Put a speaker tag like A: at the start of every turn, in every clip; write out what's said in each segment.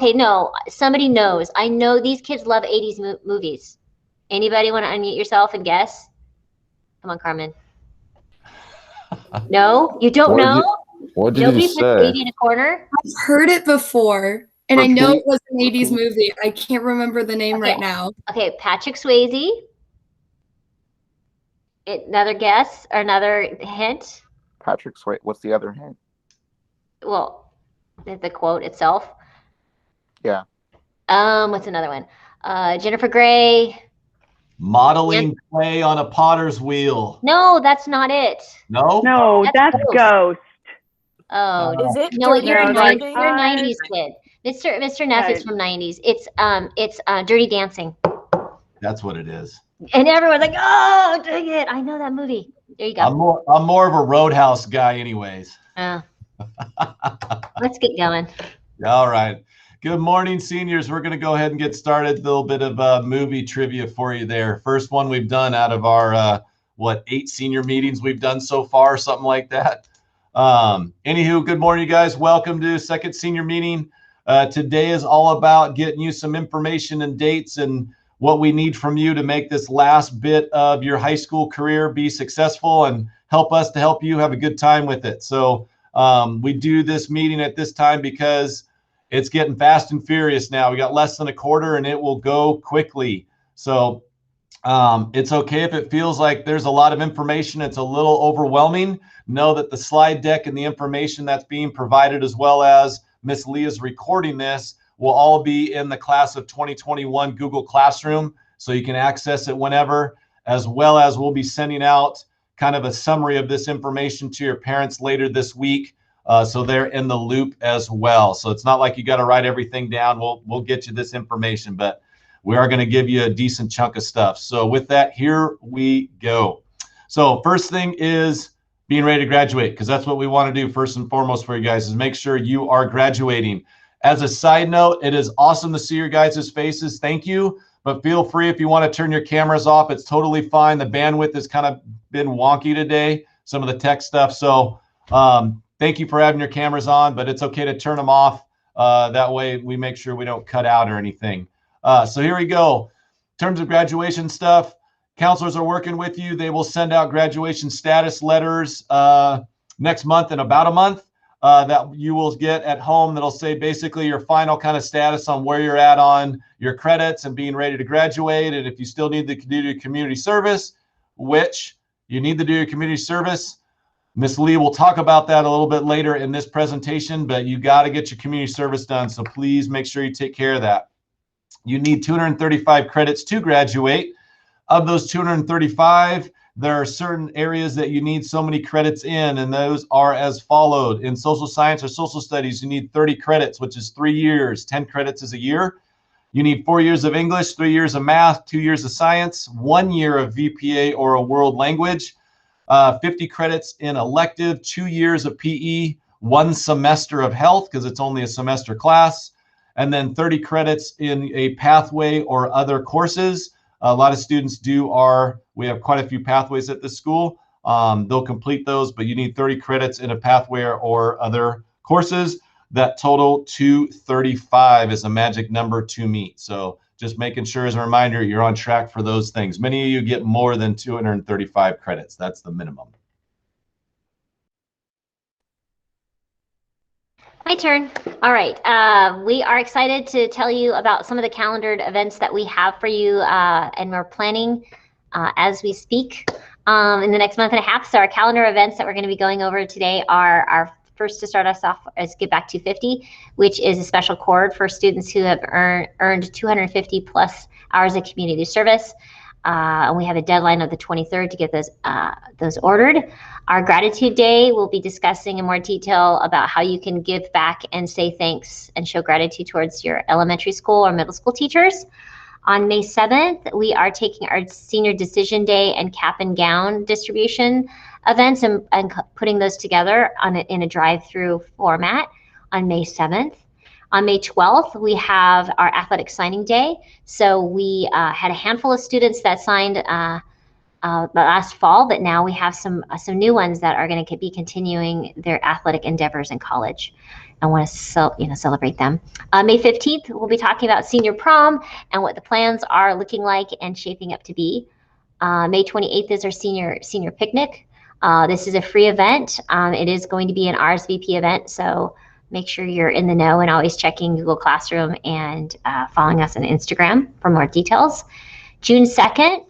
A: Okay, no, somebody knows. I know these kids love 80s movies. Anybody want to unmute yourself and guess? Come on, Carmen. No, you don't know?
B: What did
A: Nobody
B: you
A: puts
B: say?
A: baby in a corner?
C: I've heard it before, and I know it was an 80s movie. I can't remember the name right now.
A: Okay, Patrick Swayze. Another guess or another hint?
B: Patrick Swayze. What's the other hint?
A: Well, the quote itself.
B: Yeah.
A: What's another one? Jennifer Grey.
D: Modeling clay on a potter's wheel.
A: No, that's not it.
D: No?
E: No, that's Ghost.
A: Oh,
F: is it?
A: No, you're a
F: 90s?
A: kid. Mr. Neff is from 90s. It's Dirty Dancing.
D: That's what it is.
A: And everyone's like, oh, dang it. I know that movie. There you go.
D: I'm more of a Roadhouse guy anyways.
A: Let's get going.
D: All right. Good morning, seniors. We're going to go ahead and get started. A little bit of movie trivia for you there. First one we've done out of our, 8 senior meetings we've done so far, something like that. Anywho, good morning, you guys. Welcome to second senior meeting. Today is all about getting you some information and dates and what we need from you to make this last bit of your high school career be successful and help us to help you have a good time with it. So we do this meeting at this time because it's getting fast and furious now. We got less than a quarter and it will go quickly. So it's okay if it feels like there's a lot of information. It's a little overwhelming. Know that the slide deck and the information that's being provided, as well as Miss Leah's recording this, will all be in the class of 2021 Google Classroom. So you can access it whenever, as well as we'll be sending out kind of a summary of this information to your parents later this week. So they're in the loop as well. So it's not like you got to write everything down. We'll get you this information, but we are going to give you a decent chunk of stuff. So with that, here we go. So first thing is being ready to graduate, because that's what we want to do first and foremost for you guys, is make sure you are graduating. As a side note, it is awesome to see your guys' faces. Thank you. But feel free if you want to turn your cameras off. It's totally fine. The bandwidth has kind of been wonky today, some of the tech stuff. So thank you for having your cameras on, but it's okay to turn them off. That way we make sure we don't cut out or anything. So here we go. In terms of graduation stuff, counselors are working with you. They will send out graduation status letters next month, in about a month, that you will get at home. That'll say basically your final kind of status on where you're at on your credits and being ready to graduate. And if you still need to do your community service, which you need to do your community service, Miss Lee will talk about that a little bit later in this presentation, but you got to get your community service done. So please make sure you take care of that. You need 235 credits to graduate. Of those 235, there are certain areas that you need so many credits in, and those are as followed. In social science or social studies, you need 30 credits, which is 3 years. 10 credits is a year. You need 4 years of English, 3 years of math, 2 years of science, 1 year of VPA or a world language, 50 credits in elective, 2 years of PE, 1 semester of health, because it's only a semester class, and then 30 credits in a pathway or other courses. A lot of students we have quite a few pathways at this school. They'll complete those, but you need 30 credits in a pathway or other courses. That total 235 is a magic number to meet. So just making sure as a reminder, you're on track for those things. Many of you get more than 235 credits. That's the minimum.
A: My turn. All right. We are excited to tell you about some of the calendared events that we have for you, and we're planning as we speak in the next month and a half. So our calendar events that we're going to be going over today are our first to start us off is Give Back 250, which is a special cord for students who have earned 250 plus hours of community service. And we have a deadline of the 23rd to get those ordered. Our Gratitude Day, we'll be discussing in more detail about how you can give back and say thanks and show gratitude towards your elementary school or middle school teachers. On May 7th, we are taking our Senior Decision Day and Cap and Gown distribution events and putting those together in a drive-through format on May 7th. On May 12th, we have our Athletic Signing Day. So we had a handful of students that signed last fall, but now we have some new ones that are going to be continuing their athletic endeavors in college. and want to celebrate them. May 15th, we'll be talking about senior prom and what the plans are looking like and shaping up to be. May 28th is our senior picnic. This is a free event. It is going to be an RSVP event, so make sure you're in the know and always checking Google Classroom and following us on Instagram for more details. June 2nd,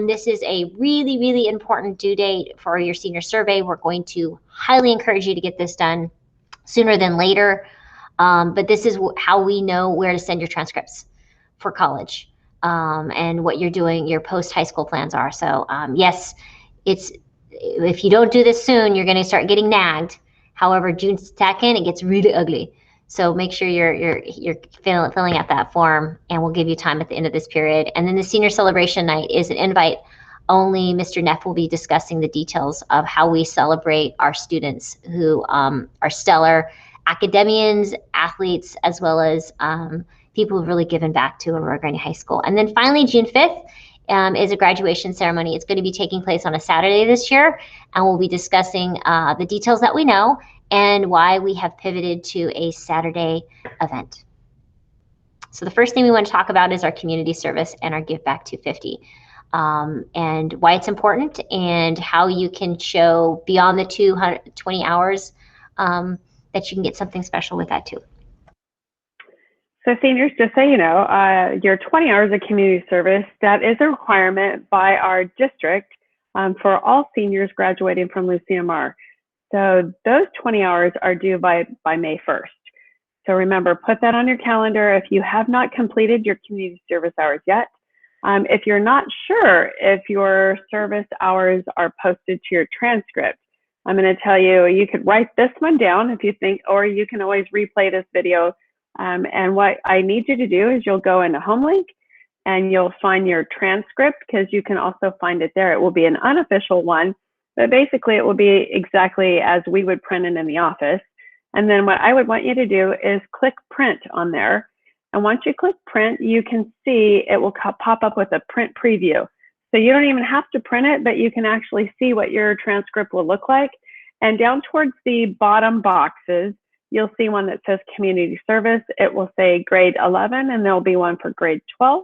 A: this is a really, really important due date for your senior survey. We're going to highly encourage you to get this done sooner than later, but this is how we know where to send your transcripts for college and what you're doing, your post-high school plans are. So yes, if you don't do this soon, you're going to start getting nagged. However, June 2nd, it gets really ugly. So make sure you're filling out that form, and we'll give you time at the end of this period. And then the senior celebration night is an invite only. Mr. Neff will be discussing the details of how we celebrate our students who are stellar academians, athletes, as well as people who've really given back to Aurora Grande High School. And then finally, June 5th is a graduation ceremony. It's going to be taking place on a Saturday this year, and we'll be discussing the details that we know and why we have pivoted to a Saturday event. So the first thing we want to talk about is our community service and our Give Back 250, and why it's important and how you can show beyond the 220 hours that you can get something special with that too.
E: So seniors, just so you know, your 20 hours of community service, that is a requirement by our district for all seniors graduating from LuCMR. So those 20 hours are due by May 1st. So remember, put that on your calendar if you have not completed your community service hours yet. If you're not sure if your service hours are posted to your transcript, I'm going to tell you, you could write this one down if you think, or you can always replay this video. And what I need you to do is you'll go into HomeLink and you'll find your transcript, because you can also find it there. It will be an unofficial one, but basically it will be exactly as we would print it in the office. And then what I would want you to do is click print on there. And once you click print, you can see it will pop up with a print preview. So you don't even have to print it, but you can actually see what your transcript will look like. And down towards the bottom boxes, you'll see one that says community service. It will say grade 11, and there'll be one for grade 12.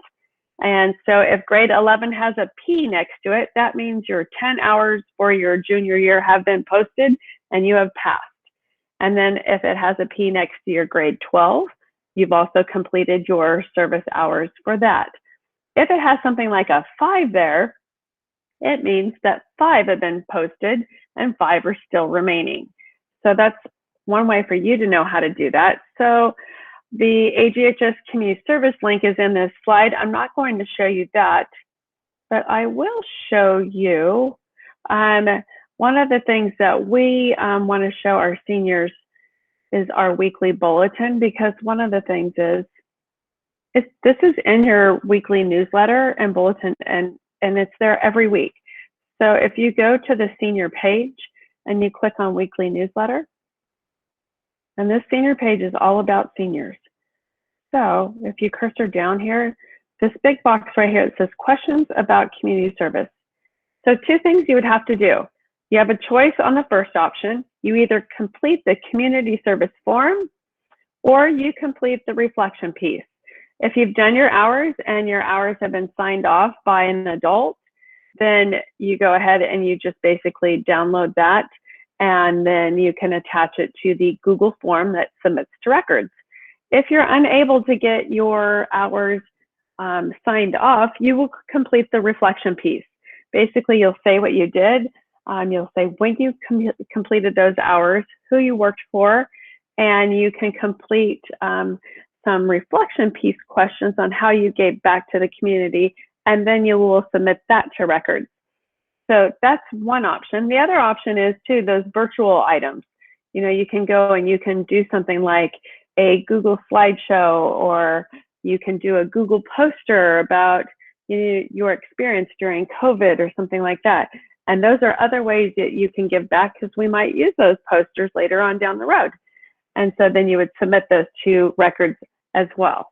E: And so if grade 11 has a P next to it, that means your 10 hours for your junior year have been posted and you have passed. And then if it has a P next to your grade 12, you've also completed your service hours for that. If it has something like a 5 there, it means that 5 have been posted and 5 are still remaining. So that's one way for you to know how to do that. So the AGHS community service link is in this slide. I'm not going to show you that, but I will show you one of the things that we want to show our seniors is our weekly bulletin, because one of the things is this is in your weekly newsletter and bulletin, and it's there every week. So if you go to the senior page and you click on weekly newsletter, and this senior page is all about seniors. So if you cursor down here, this big box right here, it says questions about community service. So 2 things you would have to do. You have a choice on the first option. You either complete the community service form or you complete the reflection piece. If you've done your hours and your hours have been signed off by an adult, then you go ahead and you just basically download that, and then you can attach it to the Google form that submits to records. If you're unable to get your hours signed off, you will complete the reflection piece. Basically, you'll say what you did. You'll say when you completed those hours, who you worked for, and you can complete some reflection piece questions on how you gave back to the community, and then you will submit that to records. So that's one option. The other option is too, those virtual items. You know, you can go and you can do something like a Google Slideshow, or you can do a Google poster about your experience during COVID or something like that. And those are other ways that you can give back, because we might use those posters later on down the road. And so then you would submit those to records as well.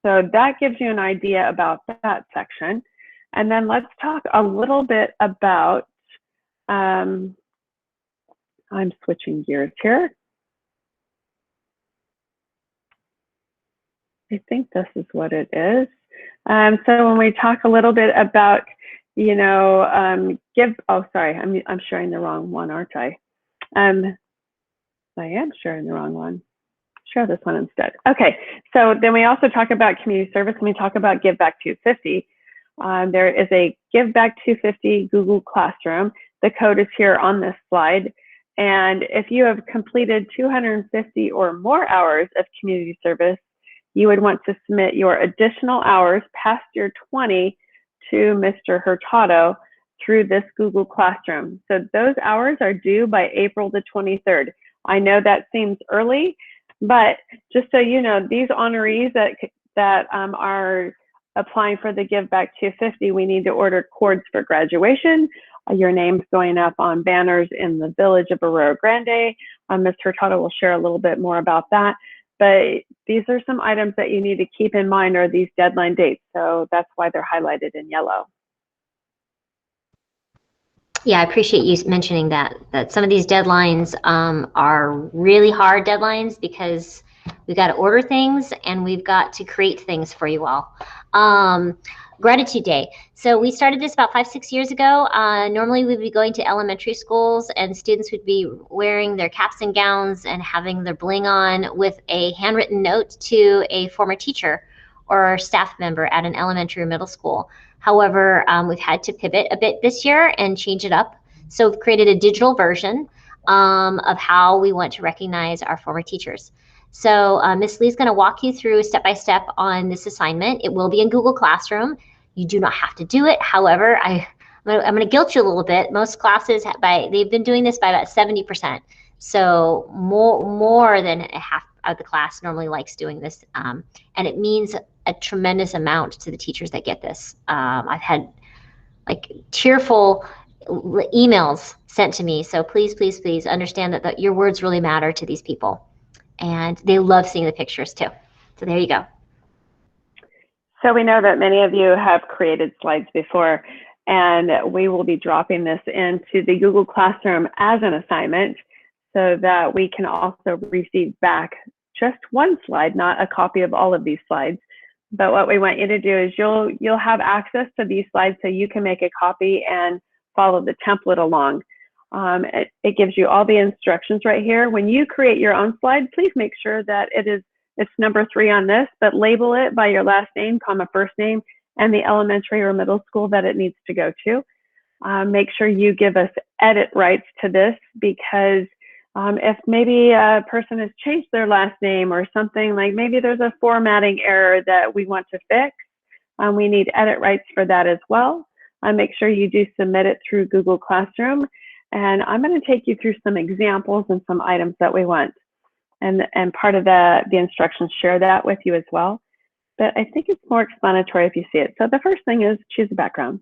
E: So that gives you an idea about that section. And then let's talk a little bit about, I'm switching gears here. I think this is what it is. So when we talk a little bit about, you know, oh, sorry, I'm sharing the wrong one, aren't I? I am sharing the wrong one. Share this one instead. Okay, so then we also talk about community service, and we talk about Give Back 250. There is a Give Back 250 Google Classroom. The code is here on this slide. And if you have completed 250 or more hours of community service, you would want to submit your additional hours past your 20 to Mr. Hurtado through this Google Classroom. So those hours are due by April the 23rd. I know that seems early, but just so you know, these honorees that are applying for the Give Back 250, we need to order cords for graduation. Your name's going up on banners in the village of Arroyo Grande. Ms. Hurtado will share a little bit more about that. But these are some items that you need to keep in mind, are these deadline dates. So that's why they're highlighted in yellow.
A: Yeah, I appreciate you mentioning that some of these deadlines are really hard deadlines, because we've got to order things and we've got to create things for you all. Gratitude Day. So we started this about 5-6 years ago. Normally we'd be going to elementary schools and students would be wearing their caps and gowns and having their bling on with a handwritten note to a former teacher or staff member at an elementary or middle school. However, we've had to pivot a bit this year and change it up. So we've created a digital version of how we want to recognize our former teachers. So Ms. Lee's going to walk you through step-by-step on this assignment. It will be in Google Classroom. You do not have to do it. However, I'm going to guilt you a little bit. Most classes, they've been doing this by about 70%. So more than half of the class normally likes doing this. And it means a tremendous amount to the teachers that get this. I've had like tearful emails sent to me. So please, please, please understand that your words really matter to these people. And they love seeing the pictures too. So there you go.
E: So we know that many of you have created slides before, and we will be dropping this into the Google Classroom as an assignment so that we can also receive back just one slide, not a copy of all of these slides. But what we want you to do is you'll have access to these slides so you can make a copy and follow the template along. It gives you all the instructions right here. When you create your own slide, please make sure that it's number 3 on this, but label it by your last name, comma, first name, and the elementary or middle school that it needs to go to. Make sure you give us edit rights to this, because if maybe a person has changed their last name or something, like maybe there's a formatting error that we want to fix, we need edit rights for that as well. Make sure you do submit it through Google Classroom. And I'm going to take you through some examples and some items that we want. And part of the instructions share that with you as well. But I think it's more explanatory if you see it. So the first thing is choose a background.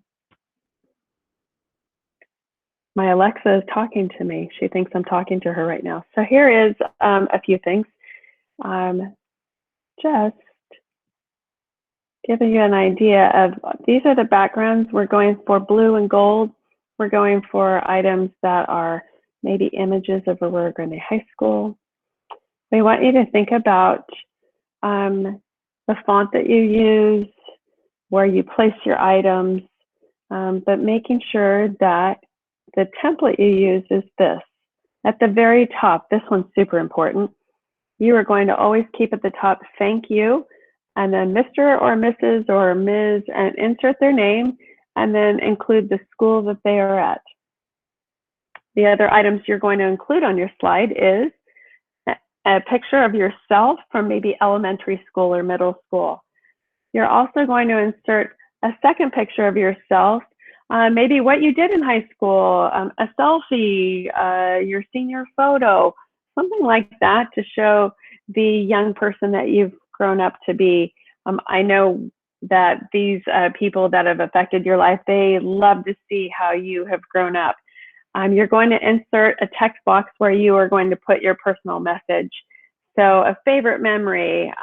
E: My Alexa is talking to me. She thinks I'm talking to her right now. So here is a few things. Just giving you an idea of, these are the backgrounds. We're going for blue and gold. We're going for items that are maybe images of Arroyo Grande High School. We want you to think about the font that you use, where you place your items, but making sure that the template you use is this. At the very top, this one's super important. You are going to always keep at the top, thank you, and then Mr. or Mrs. or Ms. and insert their name, and then include the school that they are at. The other items you're going to include on your slide is a picture of yourself from maybe elementary school or middle school. You're also going to insert a second picture of yourself, maybe what you did in high school, a selfie, your senior photo, something like that to show the young person that you've grown up to be. I know that these people that have affected your life, they love to see how you have grown up. You're going to insert a text box where you are going to put your personal message. So a favorite memory,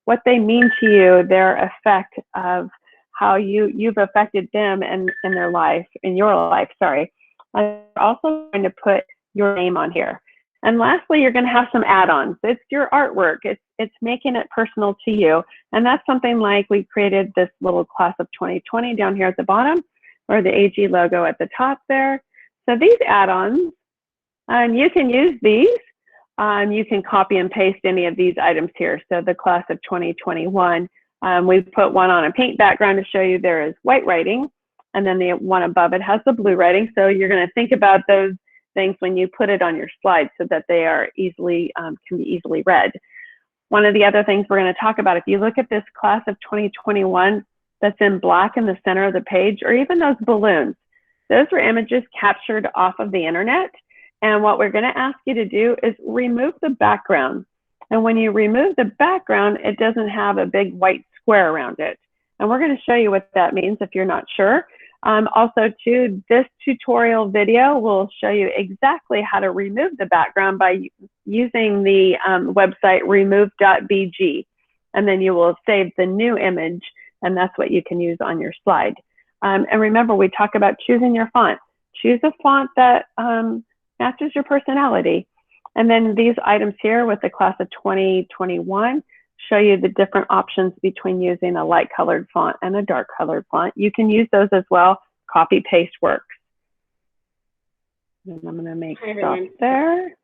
E: what they mean to you, their effect of how you've affected them and in their life, in your life, sorry. I'm also going to put your name on here. And lastly, you're going to have some add-ons. It's your artwork. it's making it personal to you. And that's something like we created this little class of 2020 down here at the bottom, or the AG logo at the top there. So these add-ons, you can use these. You can copy and paste any of these items here. So the class of 2021, we've put one on a pink background to show you there is white writing, and then the one above it has the blue writing. So you're going to think about those things when you put it on your slide so that they are easily, can be easily read. One of the other things we're going to talk about, if you look at this class of 2021 that's in black in the center of the page, or even those balloons, those were images captured off of the internet. And what we're going to ask you to do is remove the background. And when you remove the background, it doesn't have a big white square around it. And we're going to show you what that means if you're not sure. Also, too, this tutorial video will show you exactly how to remove the background by using the website remove.bg. And then you will save the new image, and that's what you can use on your slide. And remember, we talk about choosing your font. Choose a font that matches your personality. And then these items here with the class of 2021 show you the different options between using a light colored font and a dark colored font. You can use those as well. Copy paste works. And I'm going to make stop there.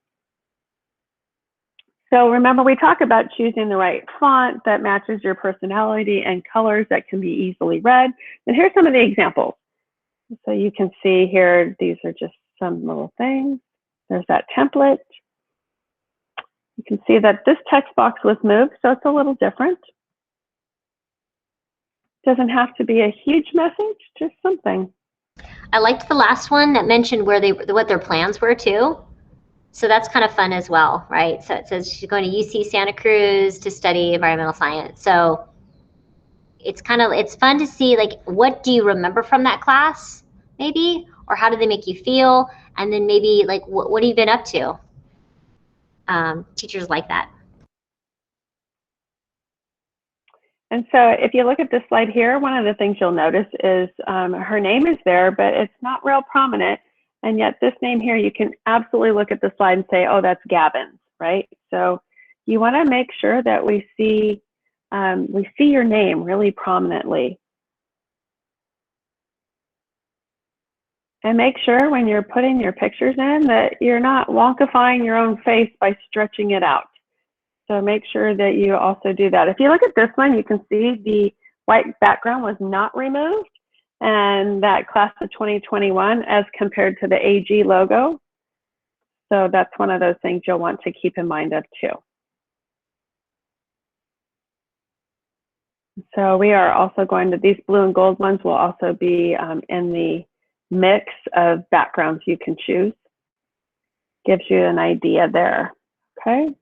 E: So remember, we talk about choosing the right font that matches your personality and colors that can be easily read. And here's some of the examples. So you can see here, these are just some little things. There's that template. You can see that this text box was moved, so it's a little different. Doesn't have to be a huge message, just something.
A: I liked the last one that mentioned where what their plans were too. So that's kind of fun as well, right? So it says she's going to UC Santa Cruz to study environmental science. So it's fun to see, like, what do you remember from that class, maybe, or how did they make you feel, and then maybe like what have you been up to? Teachers like that.
E: And so if you look at this slide here, one of the things you'll notice is her name is there, but it's not real prominent. And yet this name here, you can absolutely look at the slide and say, oh, that's Gavin's, right? So you want to make sure that we see your name really prominently. And make sure when you're putting your pictures in that you're not wonkifying your own face by stretching it out. So make sure that you also do that. If you look at this one, you can see the white background was not removed, and that class of 2021 as compared to the AG logo. So that's one of those things you'll want to keep in mind of too. So we are also going to, these blue and gold ones will also be in the mix of backgrounds you can choose. Gives you an idea there, okay?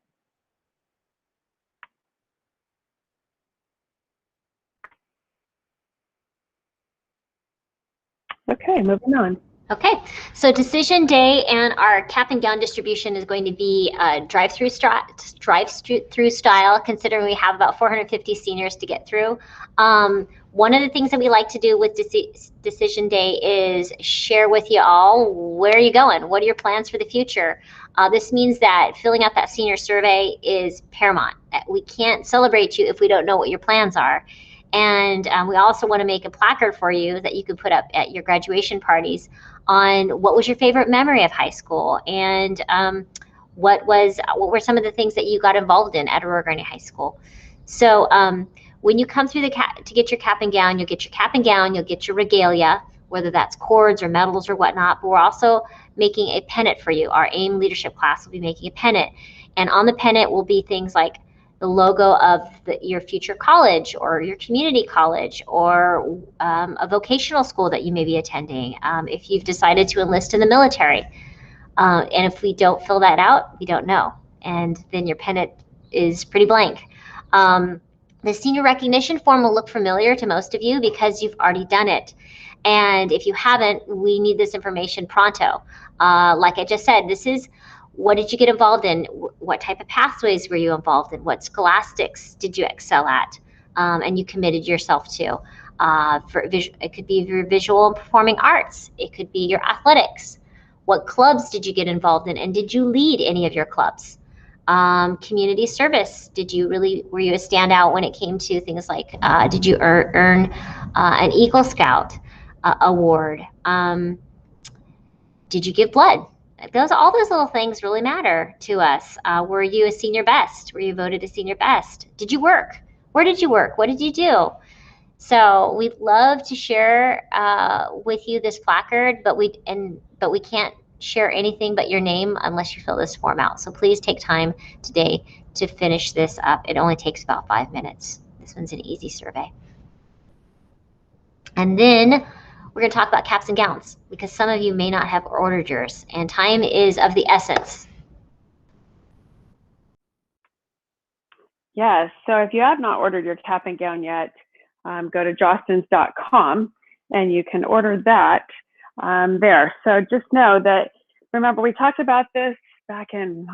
E: Okay, moving on.
A: Okay, so decision day and our cap and gown distribution is going to be drive-through style, considering we have about 450 seniors to get through. One of the things that we like to do with decision day is share with you all, where are you going? What are your plans for the future? This means that filling out that senior survey is paramount. We can't celebrate you if we don't know what your plans are. And we also want to make a placard for you that you can put up at your graduation parties on what was your favorite memory of high school, and what were some of the things that you got involved in at Aurora Grande High School. So when you come through to get your cap and gown, you'll get your cap and gown, you'll get your regalia, whether that's cords or medals or whatnot, but we're also making a pennant for you. Our AIM leadership class will be making a pennant, and on the pennant will be things like the logo of your future college or your community college, or a vocational school that you may be attending, if you've decided to enlist in the military. And if we don't fill that out, we don't know. And then your pennant is pretty blank. The senior recognition form will look familiar to most of you because you've already done it. And if you haven't, we need this information pronto. Like I just said, this is, what did you get involved in? What type of pathways were you involved in? What scholastics did you excel at and you committed yourself to? It could be your visual and performing arts. It could be your athletics. What clubs did you get involved in, and did you lead any of your clubs? Community service. Were you a standout when it came to things like, did you earn an Eagle Scout award? Did you give blood? All those little things really matter to us. Were you a senior best? Were you voted a senior best? Did you work? Where did you work? What did you do? So we'd love to share with you this placard, but we can't share anything but your name unless you fill this form out. So please take time today to finish this up. It only takes about 5 minutes. This one's an easy survey. And then we're going to talk about caps and gowns because some of you may not have ordered yours, and time is of the essence.
E: Yes, so if you have not ordered your cap and gown yet, go to jostens.com and you can order that there. So just know that, remember, we talked about this back in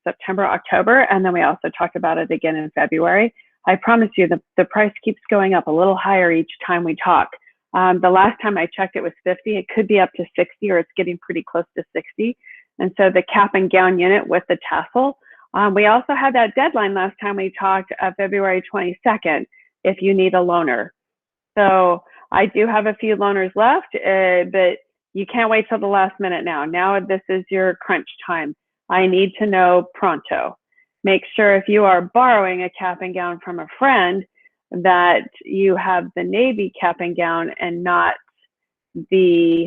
E: September, October, and then we also talked about it again in February. I promise you the price keeps going up a little higher each time we talk. The last time I checked, it was 50. It could be up to 60, or it's getting pretty close to 60. And so the cap and gown unit with the tassel. We also had that deadline last time we talked, February 22nd, if you need a loaner. So I do have a few loaners left, but you can't wait till the last minute now. Now this is your crunch time. I need to know pronto. Make sure if you are borrowing a cap and gown from a friend that you have the navy cap and gown and not the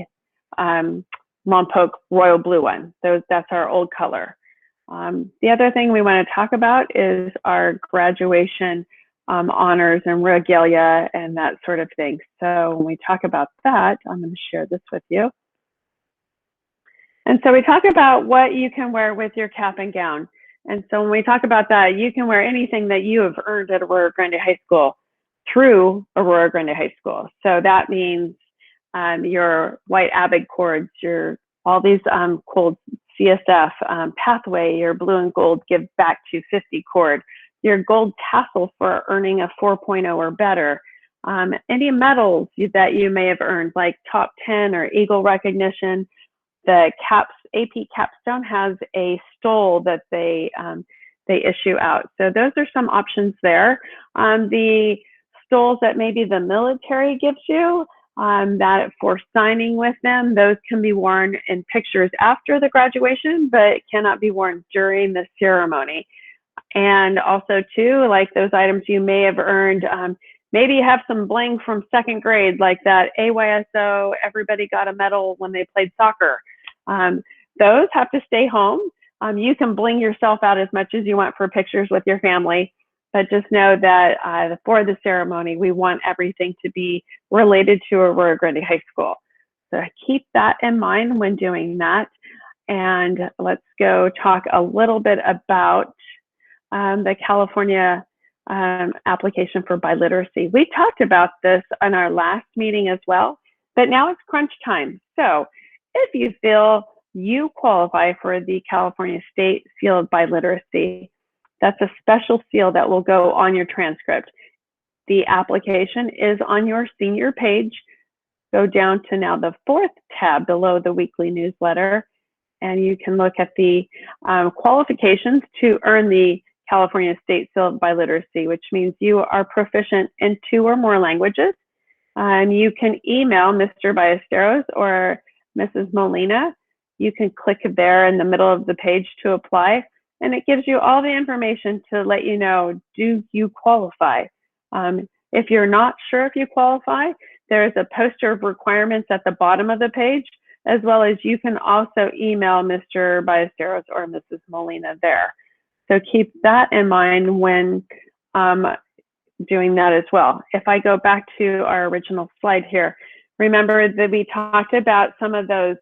E: Lompoc royal blue one. That's our old color. The other thing we want to talk about is our graduation honors and regalia and that sort of thing. So when we talk about that, I'm going to share this with you. And so we talk about what you can wear with your cap and gown. And so when we talk about that, you can wear anything that you have earned at Aurora Grande High School through Aurora Grande High School. So that means your white ABIG cords, all these cold CSF pathway, your blue and gold give back to 50 cord, your gold tassel for earning a 4.0 or better, any medals that you may have earned, like top 10 or Eagle recognition. The AP capstone has a stole that they issue out. So those are some options there. The stoles that maybe the military gives you, that for signing with them, those can be worn in pictures after the graduation, but cannot be worn during the ceremony. And also too, like those items you may have earned, maybe you have some bling from 2nd grade, like that AYSO, everybody got a medal when they played soccer. Those have to stay home. You can bling yourself out as much as you want for pictures with your family, but just know that for the ceremony, we want everything to be related to Aurora Grande High School. So keep that in mind when doing that. And let's go talk a little bit about the California application for biliteracy. We talked about this on our last meeting as well, but now it's crunch time. So if you feel you qualify for the California State Seal of Biliteracy, that's a special seal that will go on your transcript. The application is on your senior page. Go down to now the 4th tab below the weekly newsletter, and you can look at the qualifications to earn the California State Seal of Biliteracy, which means you are proficient in 2 or more languages. You can email Mr. Ballesteros or Mrs. Molina. You can click there in the middle of the page to apply, and it gives you all the information to let you know, do you qualify? If you're not sure if you qualify, there's a poster of requirements at the bottom of the page, as well as you can also email Mr. Ballesteros or Mrs. Molina there. So keep that in mind when doing that as well. If I go back to our original slide here, remember that we talked about some of those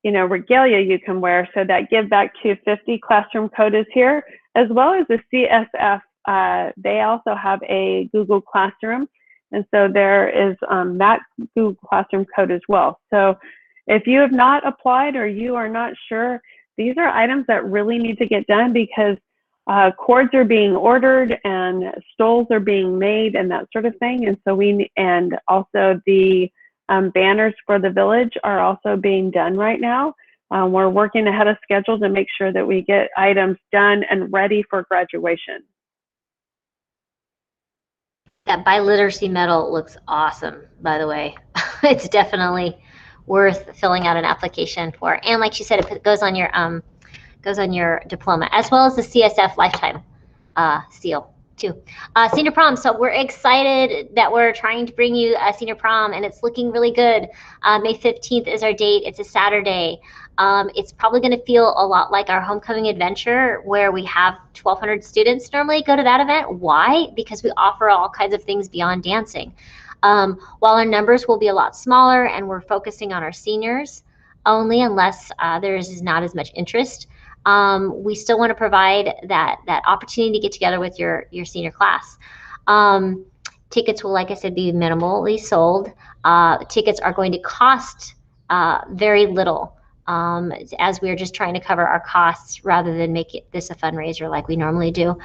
E: regalia you can wear. So that Give Back to 50 classroom code is here, as well as the CSF. They also have a Google Classroom. And so there is that Google Classroom code as well. So if you have not applied or you are not sure, these are items that really need to get done because cords are being ordered and stoles are being made and that sort of thing. And so and also the banners for the village are also being done right now. We're working ahead of schedule to make sure that we get items done and ready for graduation.
A: That biliteracy medal looks awesome, by the way. It's definitely worth filling out an application for. And like she said, it goes on your diploma, as well as the CSF lifetime seal too. Senior prom. So we're excited that we're trying to bring you a senior prom, and it's looking really good. May 15th is our date. It's a Saturday. It's probably going to feel a lot like our homecoming adventure, where we have 1,200 students normally go to that event. Why? Because we offer all kinds of things beyond dancing. While our numbers will be a lot smaller and we're focusing on our seniors only, unless there is not as much interest, we still want to provide that opportunity to get together with your senior class. Tickets will, like I said, be minimally sold. Tickets are going to cost very little, as we're just trying to cover our costs rather than make this a fundraiser like we normally do.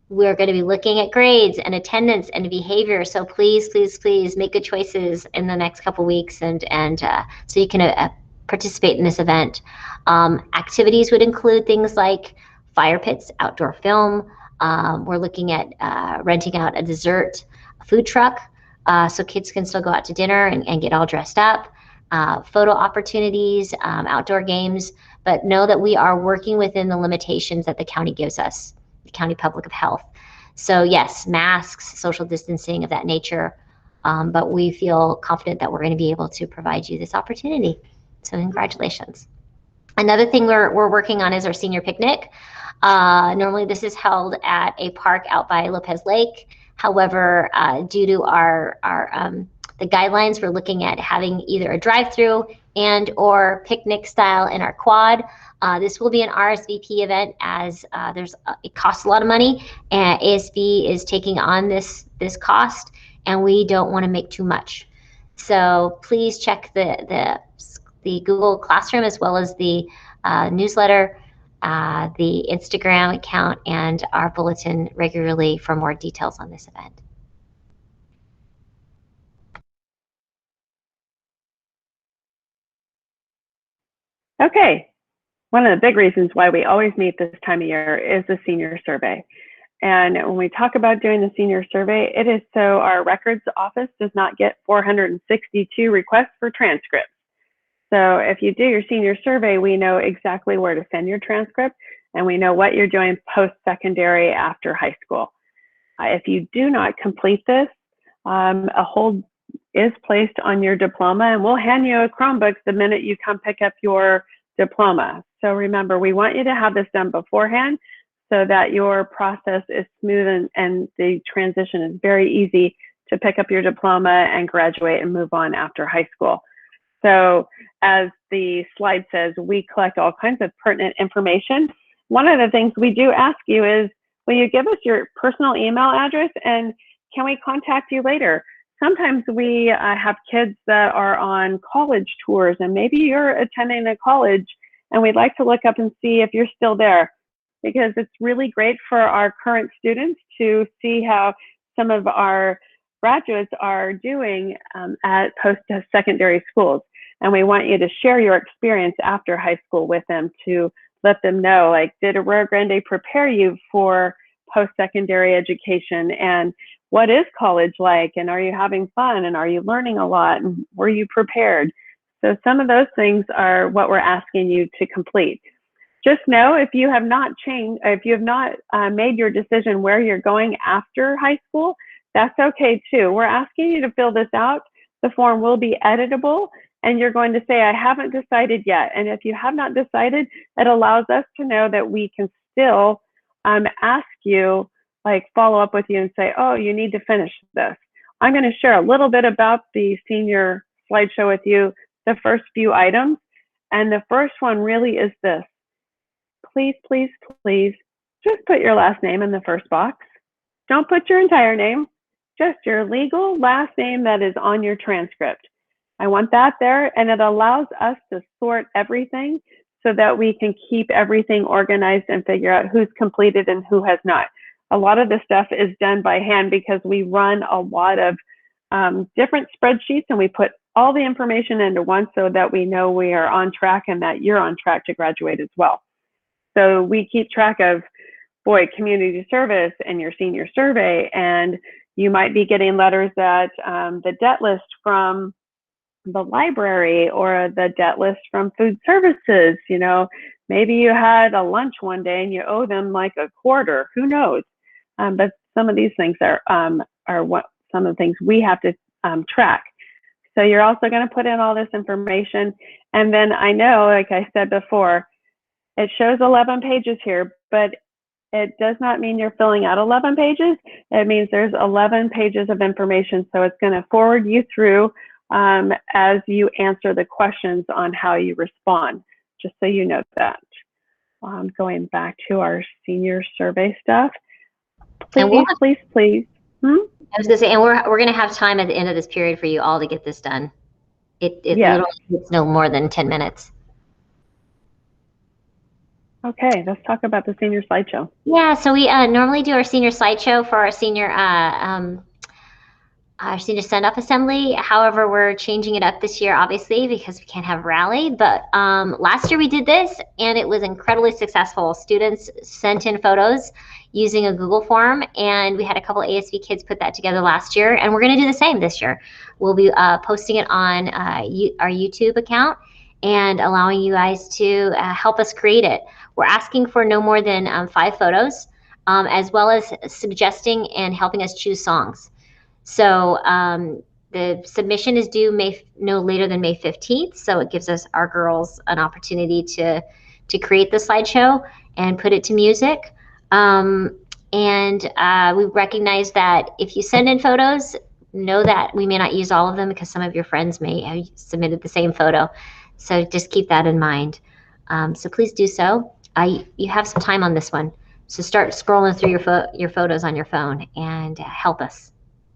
A: We're going to be looking at grades and attendance and behavior. So please, please, please make good choices in the next couple weeks, and so you can participate in this event. Activities would include things like fire pits, outdoor film. We're looking at renting out a dessert food truck, so kids can still go out to dinner and get all dressed up. Photo opportunities, outdoor games, but know that we are working within the limitations that the county gives us, the County Public of Health. So yes, masks, social distancing of that nature, but we feel confident that we're going to be able to provide you this opportunity. So congratulations. Another thing we're working on is our senior picnic. Normally this is held at a park out by Lopez Lake. However, due to the guidelines, we're looking at having either a drive-through and or picnic style in our quad. This will be an RSVP event, as it costs a lot of money, and ASB is taking on this cost, and we don't want to make too much. So please check the Google Classroom, as well as the newsletter, the Instagram account, and our bulletin regularly for more details on this event.
E: Okay, one of the big reasons why we always meet this time of year is the senior survey. And when we talk about doing the senior survey, it is so our records office does not get 462 requests for transcripts. So if you do your senior survey, we know exactly where to send your transcript, and we know what you're doing post-secondary after high school. If you do not complete this, a hold is placed on your diploma, and we'll hand you a Chromebook the minute you come pick up your diploma. So remember, we want you to have this done beforehand so that your process is smooth and the transition is very easy to pick up your diploma and graduate and move on after high school. So as the slide says, we collect all kinds of pertinent information. One of the things we do ask you is, will you give us your personal email address, and can we contact you later? Sometimes we have kids that are on college tours, and maybe you're attending a college, and we'd like to look up and see if you're still there, because it's really great for our current students to see how some of our graduates are doing at post-secondary schools. And we want you to share your experience after high school with them, to let them know, like, did Aurora Grande prepare you for post-secondary education? And what is college like? And are you having fun? And are you learning a lot? And were you prepared? So some of those things are what we're asking you to complete. Just know, if you have not made your decision where you're going after high school, that's okay too. We're asking you to fill this out. The form will be editable, and you're going to say, I haven't decided yet. And if you have not decided, it allows us to know that we can still ask you, like, follow up with you and say, oh, you need to finish this. I'm going to share a little bit about the senior slideshow with you, the first few items. And the first one really is this. Please, please, please, just put your last name in the first box. Don't put your entire name, just your legal last name that is on your transcript. I want that there, and it allows us to sort everything so that we can keep everything organized and figure out who's completed and who has not. A lot of this stuff is done by hand because we run a lot of different spreadsheets, and we put all the information into one so that we know we are on track and that you're on track to graduate as well. So we keep track of, boy, community service and your senior survey, and you might be getting letters that the debt list from the library or the debt list from food services. You know, maybe you had a lunch one day and you owe them like a quarter. Who knows? But some of these things are what some of the things we have to track. So you're also going to put in all this information, and then I know, like I said before, it shows 11 pages here, but it does not mean you're filling out 11 pages. It means there's 11 pages of information. So it's going to forward you through as you answer the questions on how you respond, just so you know that. Going back to our senior survey stuff. Please.
A: I was going to say, and we're going to have time at the end of this period for you all to get this done. It literally takes no more than 10 minutes.
E: Okay, let's talk about the senior slideshow.
A: Yeah, so we normally do our senior slideshow for our senior send-off assembly. However, we're changing it up this year, obviously, because we can't have rally. But last year we did this, and it was incredibly successful. Students sent in photos using a Google form, and we had a couple ASV kids put that together last year, and we're going to do the same this year. We'll be posting it on our YouTube account and allowing you guys to help us create it. We're asking for no more than 5 photos, as well as suggesting and helping us choose songs. So the submission is due no later than May 15th. So it gives us, our girls, an opportunity to create the slideshow and put it to music. We recognize that if you send in photos, know that we may not use all of them because some of your friends may have submitted the same photo. So just keep that in mind. So please do so. You have some time on this one. So start scrolling through your photos on your phone and help us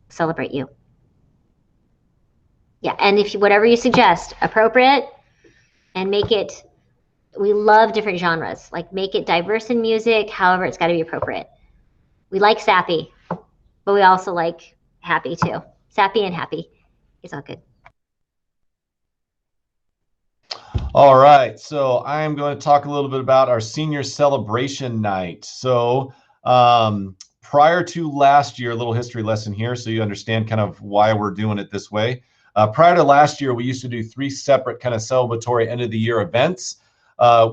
A: celebrate you. Yeah, and if whatever you suggest, appropriate, and make it, we love different genres. Like, make it diverse in music, however, it's got to be appropriate. We like sappy, but we also like happy too. Sappy and happy is all good.
D: All right, so I'm going to talk a little bit about our senior celebration night. So prior to last year, a little history lesson here so you understand kind of why we're doing it this way. Prior to last year, we used to do 3 separate kind of celebratory end of the year events.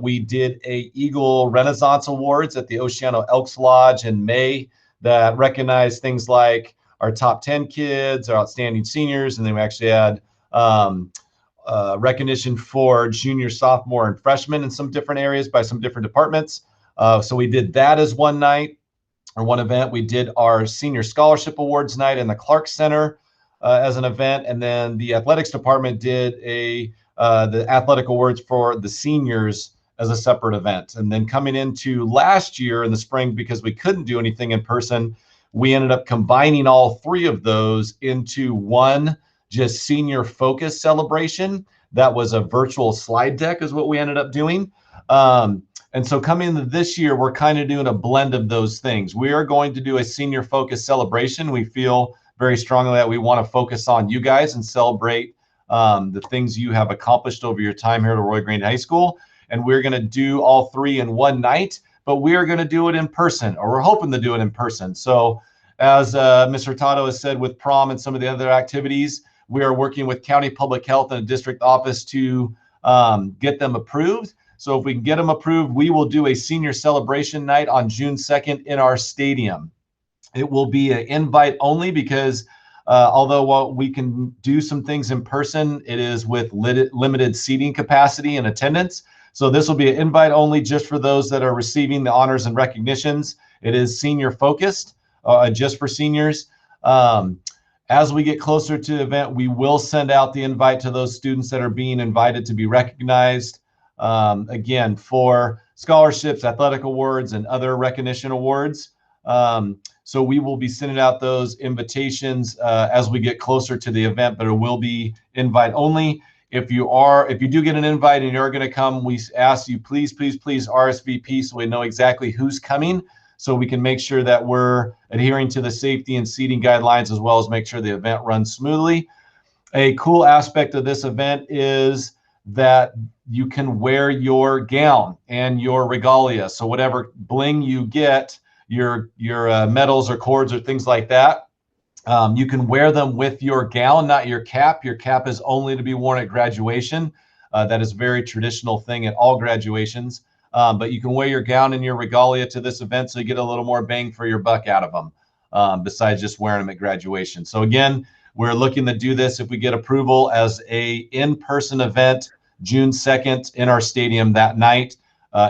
D: We did a Eagle Renaissance Awards at the Oceano Elks Lodge in May that recognized things like our top 10 kids, our outstanding seniors, and then we actually had recognition for junior, sophomore, and freshmen in some different areas by some different departments. So we did that as one night or one event. We did our Senior Scholarship Awards night in the Clark Center as an event, and then the athletics department did the athletic awards for the seniors as a separate event. And then coming into last year in the spring, because we couldn't do anything in person, we ended up combining all 3 of those into one just senior focus celebration. That was a virtual slide deck is what we ended up doing. And so coming into this year, we're kind of doing a blend of those things. We are going to do a senior focus celebration. We feel very strongly that we want to focus on you guys and celebrate the things you have accomplished over your time here at Roy Green High School. And we're going to do all 3 in one night, but we are going to do it in person, or we're hoping to do it in person. So as Ms. Hurtado has said, with prom and some of the other activities, we are working with County Public Health and a district office to get them approved. So if we can get them approved, we will do a senior celebration night on June 2nd in our stadium. It will be an invite only because although we can do some things in person, it is with limited seating capacity and attendance. So this will be an invite only just for those that are receiving the honors and recognitions. It is senior focused, just for seniors. As we get closer to the event, we will send out the invite to those students that are being invited to be recognized, again, for scholarships, athletic awards, and other recognition awards. So we will be sending out those invitations as we get closer to the event, but it will be invite only. If you do get an invite and you're going to come, we ask you please RSVP so we know exactly who's coming, so we can make sure that we're adhering to the safety and seating guidelines, as well as make sure the event runs smoothly. A cool aspect of this event is that you can wear your gown and your regalia. So whatever bling you get, your medals or cords or things like that, you can wear them with your gown, not your cap. Your cap is only to be worn at graduation. That is a very traditional thing at all graduations. But you can wear your gown and your regalia to this event, so you get a little more bang for your buck out of them, besides just wearing them at graduation. So again, we're looking to do this, if we get approval, as a in-person event, June 2nd in our stadium that night.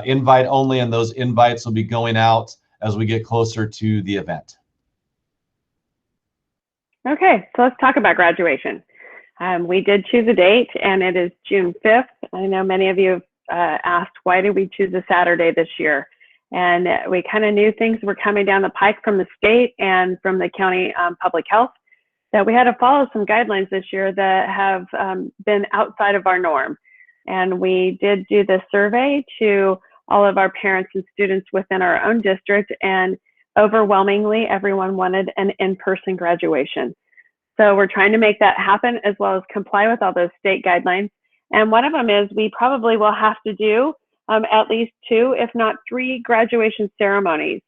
D: Invite only, and those invites will be going out as we get closer to the event.
E: Okay, so let's talk about graduation. We did choose a date, and it is June 5th. I know many of you have asked, why did we choose a Saturday this year? And we kind of knew things were coming down the pike from the state and from the county public health, that we had to follow some guidelines this year that have been outside of our norm. And we did do the survey to all of our parents and students within our own district, and overwhelmingly, everyone wanted an in-person graduation. So we're trying to make that happen, as well as comply with all those state guidelines. And one of them is we probably will have to do at least 2, if not 3 graduation ceremonies.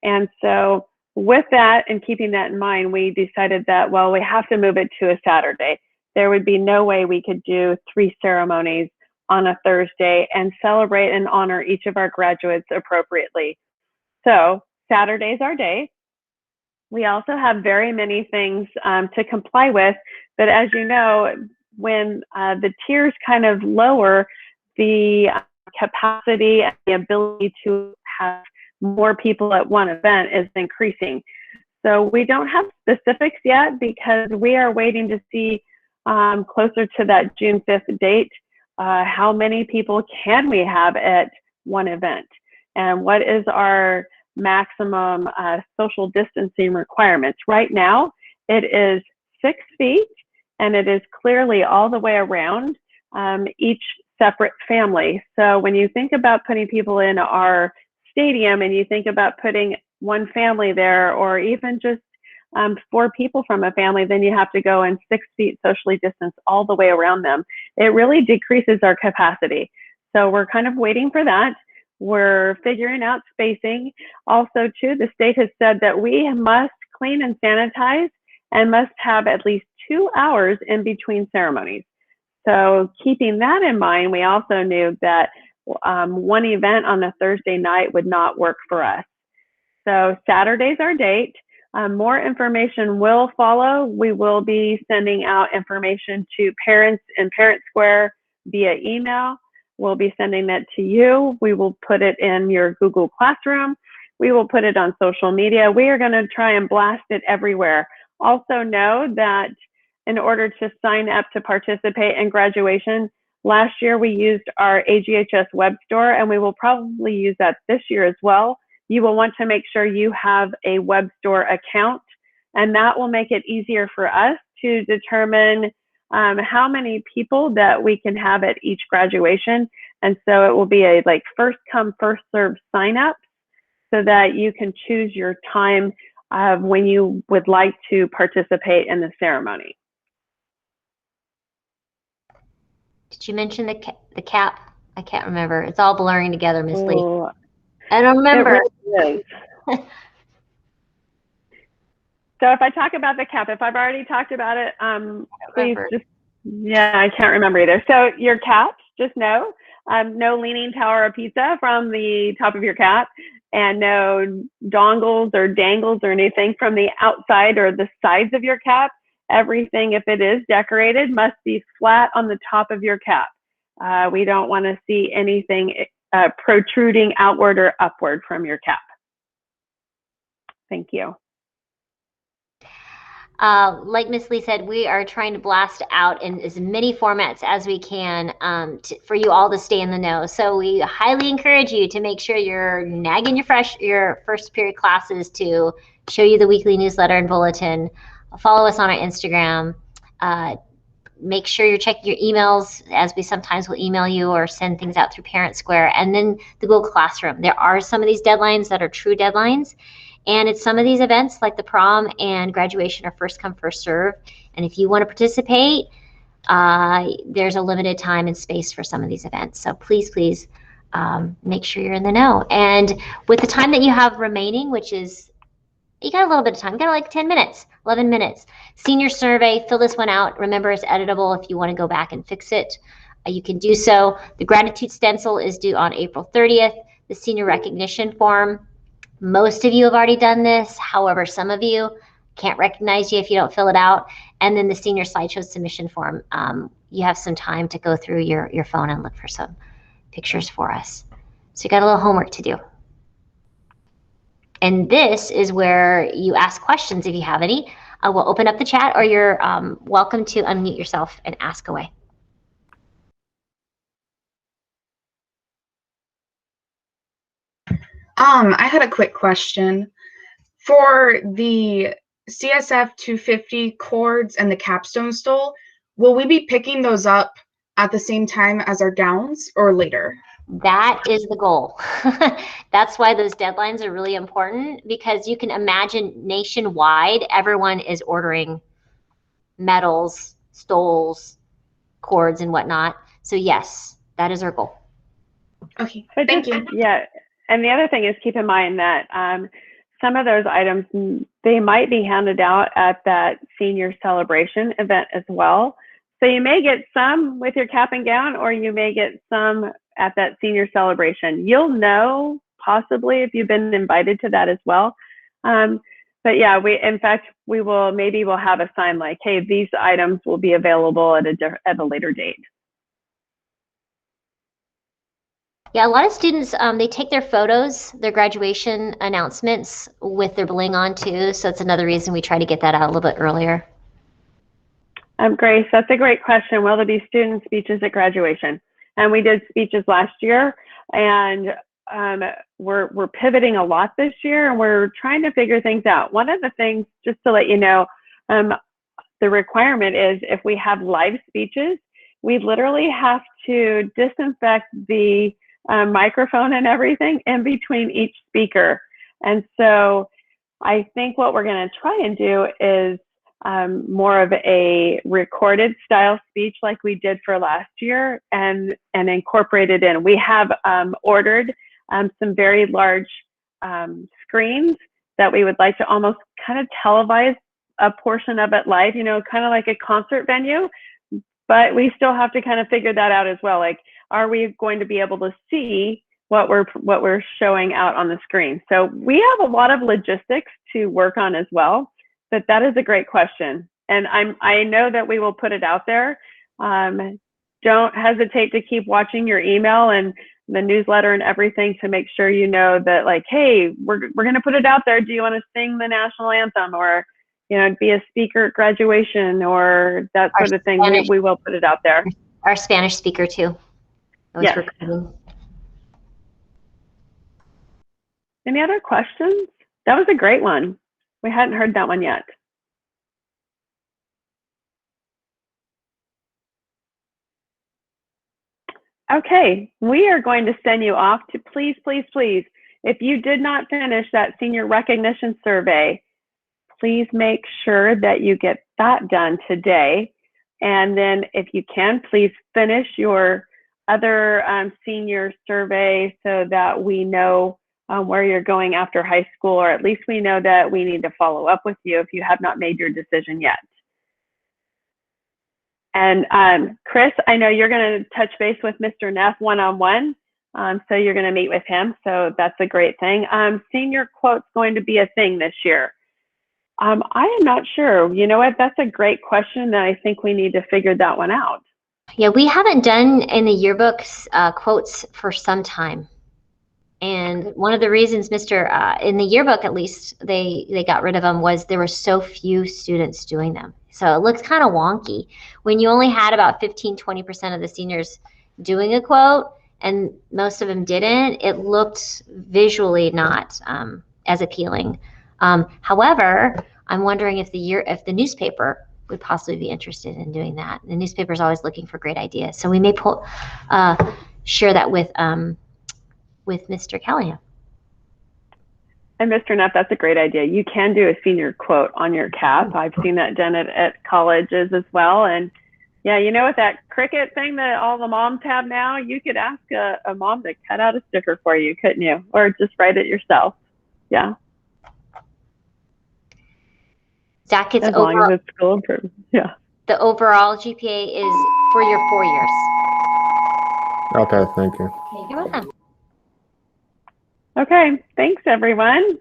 E: And so with that, and keeping that in mind, we decided that, well, we have to move it to a Saturday. There would be no way we could do 3 ceremonies on a Thursday and celebrate and honor each of our graduates appropriately. So Saturday's our day. We also have very many things to comply with, but as you know, when the tiers kind of lower, the capacity and the ability to have more people at one event is increasing. So we don't have specifics yet, because we are waiting to see closer to that June 5th date, how many people can we have at one event, and what is our maximum social distancing requirements. Right now, it is 6 feet, and it is clearly all the way around each separate family. So when you think about putting people in our stadium, and you think about putting one family there, or even just 4 people from a family, then you have to go in 6 feet socially distanced all the way around them. It really decreases our capacity. So we're kind of waiting for that. We're figuring out spacing. Also, too, the state has said that we must clean and sanitize and must have at least 2 hours in between ceremonies. So keeping that in mind, we also knew that one event on a Thursday night would not work for us. So Saturday's our date. More information will follow. We will be sending out information to parents in Parent Square via email. We'll be sending that to you. We will put it in your Google Classroom. We will put it on social media. We are going to try and blast it everywhere. Also know that in order to sign up to participate in graduation, last year we used our AGHS web store, and we will probably use that this year as well. You will want to make sure you have a web store account, and that will make it easier for us to determine how many people that we can have at each graduation. And so it will be a first come, first serve sign up, so that you can choose your time when you would like to participate in the ceremony.
A: Did you mention the cap? I can't remember. It's all blurring together, Miss Lee.
E: Oh,
A: I don't remember.
E: it really is. So if I talk about the cap, if I've already talked about it, please just, yeah, I can't remember either. So your caps, just know, no leaning tower of pizza from the top of your cap, and no dongles or dangles or anything from the outside or the sides of your cap. Everything, if it is decorated, must be flat on the top of your cap. We don't want to see anything protruding outward or upward from your cap. Thank you.
A: Like Miss Lee said, we are trying to blast out in as many formats as we can for you all to stay in the know. So we highly encourage you to make sure you're nagging your first period classes to show you the weekly newsletter and bulletin. Follow us on our Instagram. Make sure you're checking your emails, as we sometimes will email you or send things out through Parent Square. And then the Google Classroom. There are some of these deadlines that are true deadlines. And it's some of these events like the prom and graduation are first come, first serve. And if you want to participate, there's a limited time and space for some of these events. So please, please make sure you're in the know. And with the time that you have remaining, which is, you got a little bit of time, you got like 10 minutes, 11 minutes. Senior survey, fill this one out. Remember, it's editable. If you want to go back and fix it, you can do so. The gratitude stencil is due on April 30th. The senior recognition form, most of you have already done this. However, some of you can't recognize you if you don't fill it out. And then the senior slideshow submission form, you have some time to go through your phone and look for some pictures for us. So you got a little homework to do. And this is where you ask questions if you have any. We'll open up the chat, or you're welcome to unmute yourself and ask away.
F: I had a quick question. For the CSF 250 cords and the capstone stole, will we be picking those up at the same time as our gowns or later?
A: That is the goal. That's why those deadlines are really important, because you can imagine nationwide, everyone is ordering medals, stoles, cords, and whatnot. So yes, that is our goal.
F: Okay,
E: But
F: thank you.
E: Yeah, and the other thing is keep in mind that some of those items, they might be handed out at that senior celebration event as well. So you may get some with your cap and gown, or you may get some at that senior celebration. You'll know possibly if you've been invited to that as well. But yeah, in fact, maybe we'll have a sign like, hey, these items will be available at a later date.
A: Yeah, a lot of students, they take their photos, their graduation announcements with their bling on too. So it's another reason we try to get that out a little bit earlier.
E: Grace, that's a great question. Will there be student speeches at graduation? And we did speeches last year, and we're pivoting a lot this year, and we're trying to figure things out. One of the things, just to let you know, the requirement is if we have live speeches, we literally have to disinfect the microphone and everything in between each speaker. And so I think what we're going to try and do is more of a recorded style speech like we did for last year, and incorporate it in. We have ordered some very large screens that we would like to almost kind of televise a portion of it live, you know, kind of like a concert venue, but we still have to kind of figure that out as well. Like, are we going to be able to see what we're showing out on the screen? So we have a lot of logistics to work on as well. But that is a great question, and I know that we will put it out there. Don't hesitate to keep watching your email and the newsletter and everything to make sure you know that, like, hey, we're going to put it out there. Do you want to sing the national anthem, or, you know, be a speaker at graduation, or that sort of thing? We will put it out there.
A: Our Spanish speaker too.
E: Yes. Any other questions? That was a great one. We hadn't heard that one yet. Okay, we are going to send you off to please, if you did not finish that senior recognition survey, please make sure that you get that done today. And then if you can, please finish your other senior survey so that we know where you're going after high school, or at least we know that we need to follow up with you if you have not made your decision yet. And Chris, I know you're going to touch base with Mr. Neff one-on-one, so you're going to meet with him, so that's a great thing. Senior quote's going to be a thing this year. I am not sure. You know what? That's a great question, and I think we need to figure that one out.
A: Yeah, we haven't done in the yearbooks quotes for some time. And one of the reasons in the yearbook, at least, they got rid of them was there were so few students doing them. So it looks kind of wonky. When you only had about 15–20% of the seniors doing a quote, and most of them didn't, it looked visually not as appealing. However, I'm wondering if the newspaper would possibly be interested in doing that. The newspaper is always looking for great ideas. So we may share that with Mr. Callahan.
E: And Mr. Neff, that's a great idea. You can do a senior quote on your cap. I've seen that done at colleges as well. And yeah, you know, with that Cricut thing that all the moms have now, you could ask a mom to cut out a sticker for you, couldn't you? Or just write it yourself. Yeah.
A: Zach, it's
E: as long
A: overall,
E: as it's school improvement. Yeah.
A: the overall GPA is for your 4 years.
G: Okay, thank you.
A: You're welcome.
E: Okay. Thanks, everyone.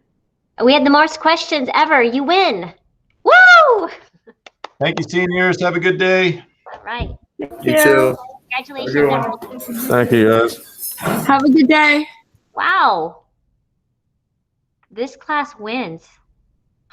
A: We had the most questions ever. You win. Woo!
D: Thank you, seniors. Have a good day.
A: All right.
G: You too.
A: Congratulations,
G: Have a good one.
A: everyone.
G: Thank you, guys.
C: Have a good day.
A: Wow. This class wins.